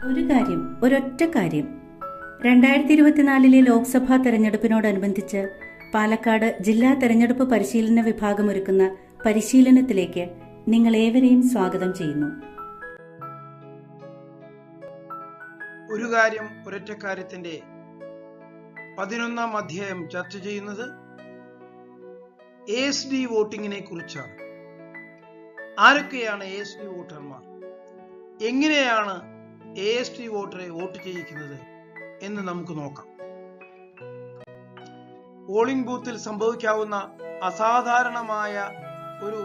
ഒരൊറ്റ കാര്യം 2024 ലോക്സഭാ തെരഞ്ഞെടുപ്പിനോടനുബന്ധിച്ച് പാലക്കാട് ജില്ലാ തെരഞ്ഞെടുപ്പ് പരിശീലന വിഭാഗം ഒരുക്കുന്ന പരിശീലനത്തിലേക്ക് നിങ്ങൾ ഏവരെയും സ്വാഗതം ചെയ്യുന്നു. ഒരു കാര്യം ഒരൊറ്റ കാര്യത്തിന്റെ 11ാം അധ്യായം ചർച്ച ചെയ്യുന്നത് ASD വോട്ടിങ്ങിനെ കുറിച്ചാണ്. ആരൊക്കെയാണ് ASD വോട്ടർമാർ, എങ്ങനെയാണ് ASD വോട്ടറെ വോട്ട് ചെയ്യിക്കുന്നത് എന്ന് നമുക്ക് നോക്കാം. പോളിംഗ് ബൂത്തിൽ സംഭവിക്കാവുന്ന അസാധാരണമായ ഒരു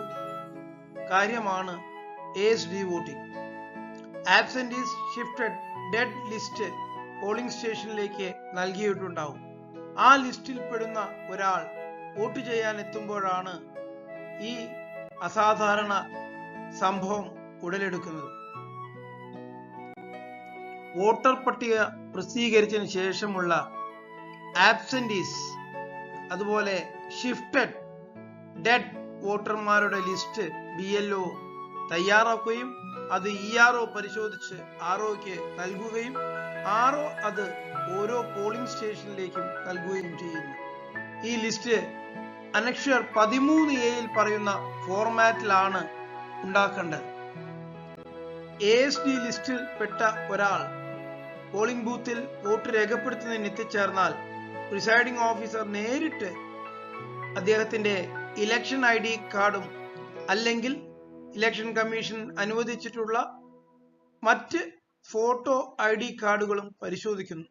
കാര്യമാണ് ASD voting. Absentees shifted dead list polling സ്റ്റേഷനിലേക്ക് നൽകിയിട്ടുണ്ടാവും. ആ ലിസ്റ്റിൽ പെടുന്ന ഒരാൾ വോട്ട് ചെയ്യാൻ എത്തുമ്പോഴാണ് ഈ അസാധാരണ സംഭവം ഉടലെടുക്കുന്നത്. വോട്ടർ പട്ടിക പ്രസിദ്ധീകരിച്ചതിന് ശേഷമുള്ള ആബ്സെന്റീസ്, അതുപോലെ ഷിഫ്റ്റഡ് ഡെഡ് വോട്ടർമാരുടെ ലിസ്റ്റ് BLO തയ്യാറാക്കുകയും അത് ERO പരിശോധിച്ച് ROക്ക് നൽകുകയും RO അത് ഓരോ പോളിംഗ് സ്റ്റേഷനിലേക്കും നൽകുകയും ചെയ്യുന്നു. ഈ ലിസ്റ്റ് അനക്ഷർ 13A പറയുന്ന ഫോർമാറ്റിലാണ് ഉണ്ടാക്കേണ്ടത്. ASD ലിസ്റ്റിൽ പെട്ട ഒരാൾ പോളിംഗ് ബൂത്തിൽ വോട്ട് രേഖപ്പെടുത്തുന്നതിന് എത്തിച്ചേർന്നാൽ പ്രിസൈഡിംഗ് ഓഫീസർ നേരിട്ട് അദ്ദേഹത്തിന്റെ ഇലക്ഷൻ ID കാർഡും അല്ലെങ്കിൽ ഇലക്ഷൻ കമ്മീഷൻ അനുവദിച്ചിട്ടുള്ള മറ്റ് ഫോട്ടോ ID കാർഡുകളും പരിശോധിക്കുന്നു.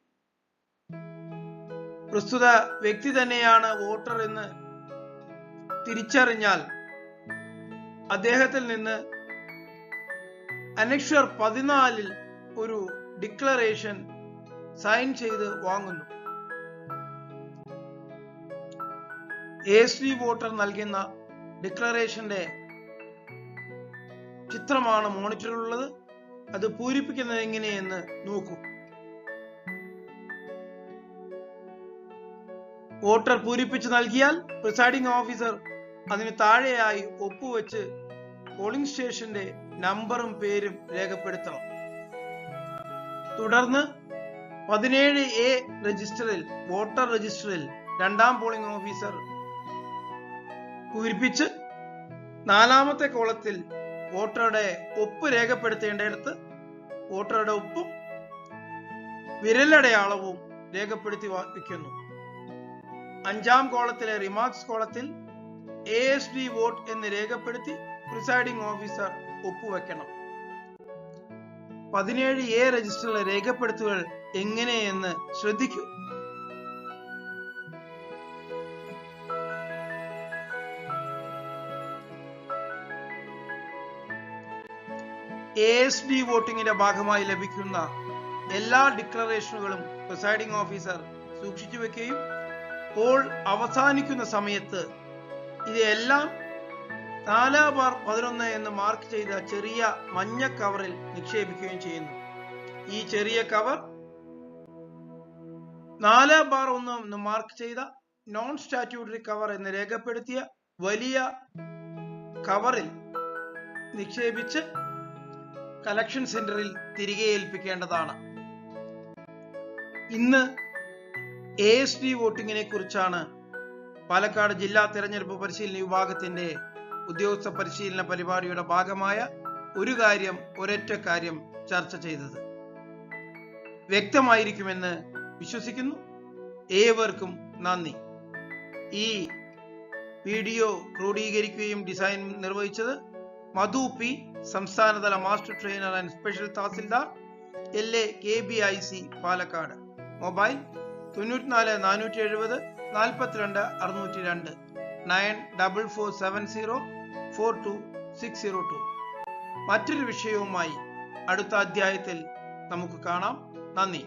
പ്രസ്തുത വ്യക്തി തന്നെയാണ് വോട്ടർ എന്ന് തിരിച്ചറിഞ്ഞാൽ അദ്ദേഹത്തിൽ നിന്ന് അനക്ഷർ 14 ഒരു ഡിക്ലറേഷൻ സൈൻ ചെയ്ത് വാങ്ങുന്നു. ASD വോട്ടർ നൽകുന്ന ഡിക്ലറേഷന്റെ ചിത്രമാണ് മോണിറ്ററിലുള്ളത്. അത് പൂരിപ്പിക്കുന്നത് എങ്ങനെയെന്ന് നോക്കൂ. വോട്ടർ പൂരിപ്പിച്ച് നൽകിയാൽ പ്രിസൈഡിംഗ് ഓഫീസർ അതിന് താഴെയായി ഒപ്പുവെച്ച് പോളിംഗ് സ്റ്റേഷന്റെ നമ്പറും പേരും രേഖപ്പെടുത്തണം. തുടർന്ന് 17A രജിസ്റ്ററിൽ, വോട്ടർ രജിസ്റ്ററിൽ 2ാം പോളിംഗ് ഓഫീസർ പൂരിപ്പിച്ച് 4ാമത്തെ കോളത്തിൽ വോട്ടറുടെ ഒപ്പ് രേഖപ്പെടുത്തേണ്ടിടത്ത് വോട്ടറുടെ ഒപ്പും വിരലടയാളവും രേഖപ്പെടുത്തി വയ്ക്കുന്നു. 5ാം കോളത്തിലെ റിമാർക്സ് കോളത്തിൽ ASD വോട്ട് എന്ന് രേഖപ്പെടുത്തി പ്രിസൈഡിംഗ് ഓഫീസർ ഒപ്പുവെക്കണം. 17A രജിസ്റ്ററിലെ രേഖപ്പെടുത്തുകൾ എങ്ങനെയെന്ന് ശ്രദ്ധിക്കൂ. ASD വോട്ടിങ്ങിന്റെ ഭാഗമായി ലഭിക്കുന്ന എല്ലാ ഡിക്ലറേഷനുകളും പ്രിസൈഡിംഗ് ഓഫീസർ സൂക്ഷിച്ചു വെക്കുകയും പോൾ അവസാനിക്കുന്ന സമയത്ത് ഇതെല്ലാം 4/11 എന്ന് മാർക്ക് ചെയ്ത ചെറിയ മഞ്ഞ കവറിൽ നിക്ഷേപിക്കുകയും ചെയ്യുന്നു. ഈ ചെറിയ കവർ 4/1 എന്ന് മാർക്ക് ചെയ്ത നോൺ സ്റ്റാറ്റ്യൂട്ടറി കവർ എന്ന് രേഖപ്പെടുത്തിയ വലിയ കവറിൽ നിക്ഷേപിച്ച് കളക്ഷൻ സെന്ററിൽ തിരികെ ഏൽപ്പിക്കേണ്ടതാണ്. ഇന്ന് ASD വോട്ടിങ്ങിനെ കുറിച്ചാണ് പാലക്കാട് ജില്ലാ തെരഞ്ഞെടുപ്പ് പരിശീലന വിഭാഗത്തിന്റെ ഉദ്യോഗസ്ഥ പരിശീലന പരിപാടിയുടെ ഭാഗമായ ഒരു കാര്യം ഒരൊറ്റ കാര്യം ചർച്ച ചെയ്തത്. വ്യക്തമായിരിക്കുമെന്ന് വിശ്വസിക്കുന്നു. ഏവർക്കും നന്ദി. ഈ വീഡിയോ ക്രോഡീകരിക്കുകയും ഡിസൈൻ നിർവഹിച്ചത് മധു P, സംസ്ഥാനതല master trainer and special tahsildar, LA KBIC Palakkad. Mobile 94 470 42 602 9447 42602. മറ്റൊരു വിഷയവുമായി അടുത്ത അധ്യായത്തിൽ നമുക്ക് കാണാം. നന്ദി.